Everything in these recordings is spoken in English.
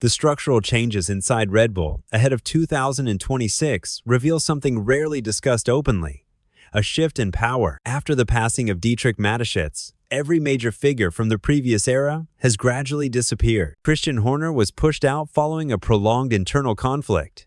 The structural changes inside Red Bull ahead of 2026 reveal something rarely discussed openly: a shift in power. After the passing of Dietrich Mateschitz, every major figure from the previous era has gradually disappeared. Christian Horner was pushed out following a prolonged internal conflict.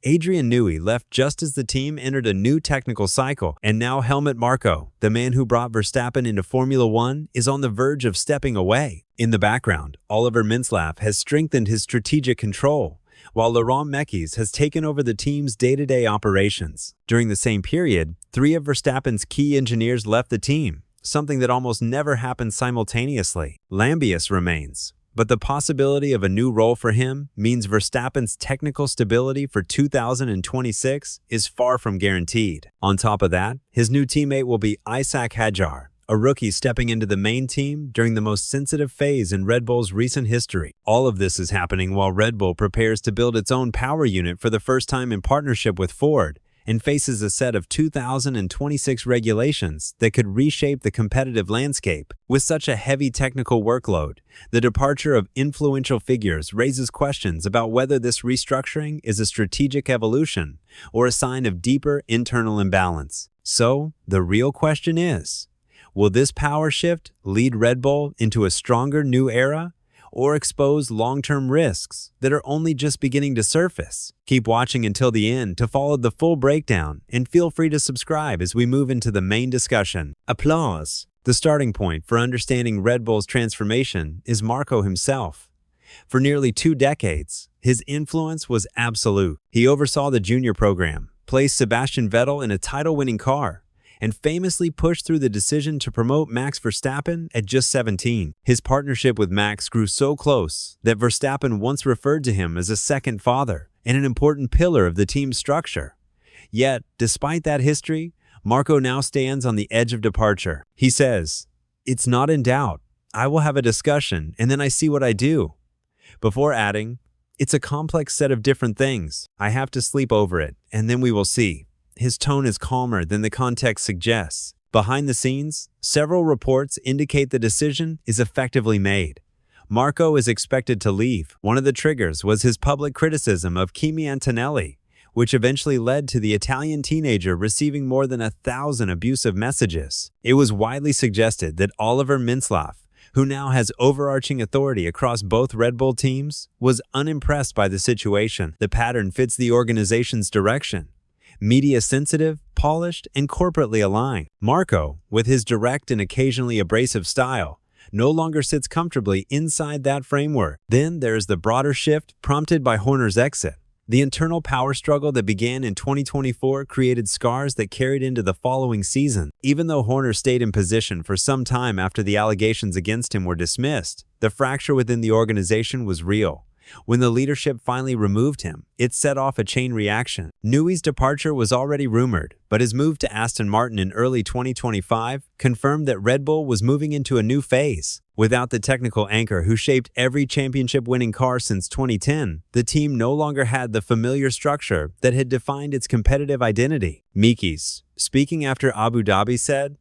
Adrian Newey left just as the team entered a new technical cycle, and now Helmut Marko, the man who brought Verstappen into Formula One, is on the verge of stepping away. In the background, Oliver Mintzlaff has strengthened his strategic control, while Laurent Mekies has taken over the team's day-to-day operations. During the same period, 3 of Verstappen's key engineers left the team, something that almost never happens simultaneously. Lambius remains, but the possibility of a new role for him means Verstappen's technical stability for 2026 is far from guaranteed. On top of that, his new teammate will be Isaac Hadjar, a rookie stepping into the main team during the most sensitive phase in Red Bull's recent history. All of this is happening while Red Bull prepares to build its own power unit for the first time in partnership with Ford, and faces a set of 2026 regulations that could reshape the competitive landscape. With such a heavy technical workload, the departure of influential figures raises questions about whether this restructuring is a strategic evolution or a sign of deeper internal imbalance. So, the real question is, will this power shift lead Red Bull into a stronger new era, or expose long-term risks that are only just beginning to surface? Keep watching until the end to follow the full breakdown, and feel free to subscribe as we move into the main discussion. Applause. The starting point for understanding Red Bull's transformation is Marko himself. For nearly 2 decades, his influence was absolute. He oversaw the junior program, placed Sebastian Vettel in a title-winning car, and famously pushed through the decision to promote Max Verstappen at just 17. His partnership with Max grew so close that Verstappen once referred to him as a second father and an important pillar of the team's structure. Yet, despite that history, Marko now stands on the edge of departure. He says, "It's not in doubt. I will have a discussion, and then I see what I do," before adding, "It's a complex set of different things. I have to sleep over it, and then we will see." His tone is calmer than the context suggests. Behind the scenes, several reports indicate the decision is effectively made. Marko is expected to leave. One of the triggers was his public criticism of Kimi Antonelli, which eventually led to the Italian teenager receiving more than 1,000 abusive messages. It was widely suggested that Oliver Mintzlaff, who now has overarching authority across both Red Bull teams, was unimpressed by the situation. The pattern fits the organization's direction: media-sensitive, polished, and corporately aligned. Marko, with his direct and occasionally abrasive style, no longer sits comfortably inside that framework. Then there's the broader shift prompted by Horner's exit. The internal power struggle that began in 2024 created scars that carried into the following season. Even though Horner stayed in position for some time after the allegations against him were dismissed, the fracture within the organization was real. When the leadership finally removed him, it set off a chain reaction. Newey's departure was already rumored, but his move to Aston Martin in early 2025 confirmed that Red Bull was moving into a new phase. Without the technical anchor who shaped every championship-winning car since 2010, the team no longer had the familiar structure that had defined its competitive identity. Mekies, speaking after Abu Dhabi, said,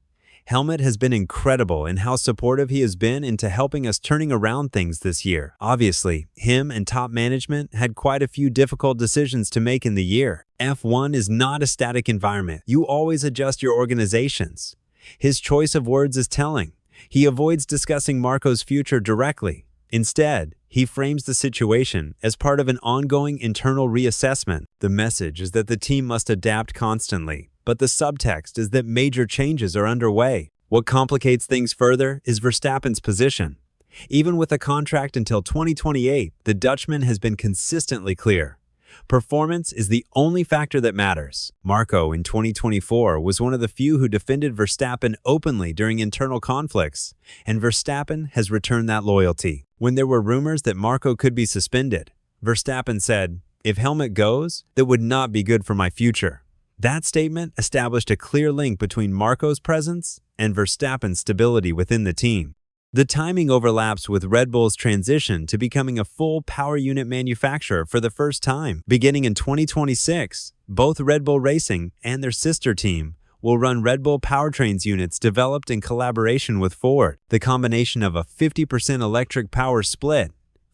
"Helmut has been incredible in how supportive he has been into helping us turning around things this year. Obviously, him and top management had quite a few difficult decisions to make in the year. F1 is not a static environment. You always adjust your organizations." His choice of words is telling. He avoids discussing Marko's future directly. Instead, he frames the situation as part of an ongoing internal reassessment. The message is that the team must adapt constantly, but the subtext is that major changes are underway. What complicates things further is Verstappen's position. Even with a contract until 2028, the Dutchman has been consistently clear: performance is the only factor that matters. Marko in 2024 was one of the few who defended Verstappen openly during internal conflicts, and Verstappen has returned that loyalty. When there were rumors that Marko could be suspended, Verstappen said, "If Helmut goes, that would not be good for my future." That statement established a clear link between Marko's presence and Verstappen's stability within the team. The timing overlaps with Red Bull's transition to becoming a full power unit manufacturer for the first time. Beginning in 2026, both Red Bull Racing and their sister team will run Red Bull powertrains units developed in collaboration with Ford. The combination of a 50% electric power split,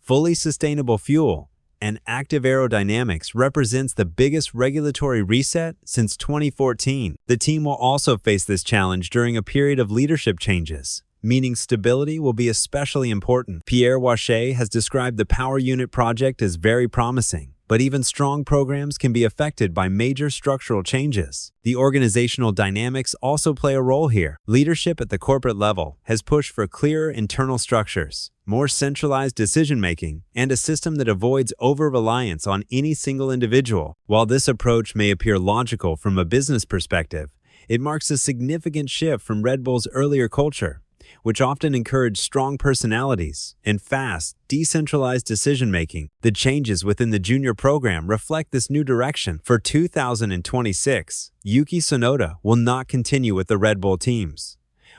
fully sustainable fuel, and active aerodynamics represents the biggest regulatory reset since 2014. The team will also face this challenge during a period of leadership changes, meaning stability will be especially important. Pierre Wache has described the power unit project as very promising, but even strong programs can be affected by major structural changes. The organizational dynamics also play a role here. Leadership at the corporate level has pushed for clearer internal structures, more centralized decision-making, and a system that avoids over-reliance on any single individual. While this approach may appear logical from a business perspective, it marks a significant shift from Red Bull's earlier culture, which often encouraged strong personalities and fast, decentralized decision-making. The changes within the junior program reflect this new direction. For 2026, Yuki Tsunoda will not continue with the Red Bull teams,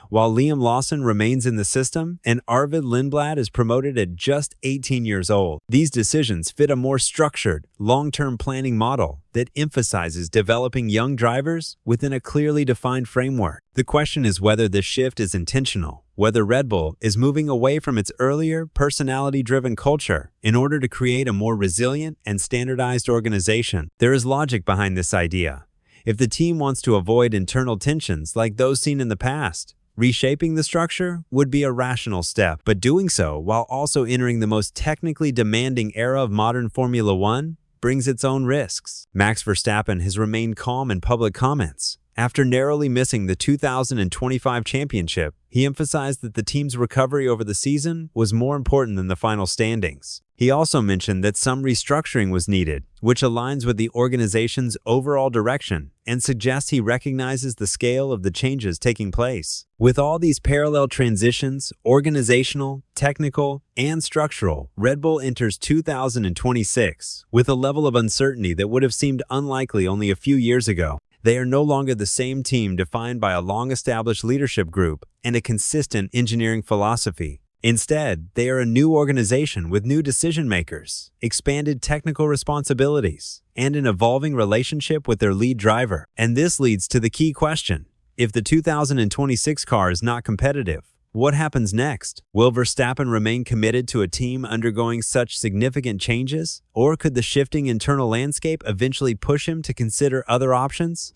while Liam Lawson remains in the system and Arvid Lindblad is promoted at just 18 years old. These decisions fit a more structured, long-term planning model that emphasizes developing young drivers within a clearly defined framework. The question is whether this shift is intentional, whether Red Bull is moving away from its earlier personality-driven culture in order to create a more resilient and standardized organization. There is logic behind this idea. If the team wants to avoid internal tensions like those seen in the past, reshaping the structure would be a rational step, but doing so while also entering the most technically demanding era of modern Formula One brings its own risks. Max Verstappen has remained calm in public comments. After narrowly missing the 2025 championship, he emphasized that the team's recovery over the season was more important than the final standings. He also mentioned that some restructuring was needed, which aligns with the organization's overall direction and suggests he recognizes the scale of the changes taking place. With all these parallel transitions, organizational, technical, and structural, Red Bull enters 2026 with a level of uncertainty that would have seemed unlikely only a few years ago. They are no longer the same team defined by a long-established leadership group and a consistent engineering philosophy. Instead, they are a new organization with new decision-makers, expanded technical responsibilities, and an evolving relationship with their lead driver. And this leads to the key question: if the 2026 car is not competitive, what happens next? Will Verstappen remain committed to a team undergoing such significant changes, or could the shifting internal landscape eventually push him to consider other options?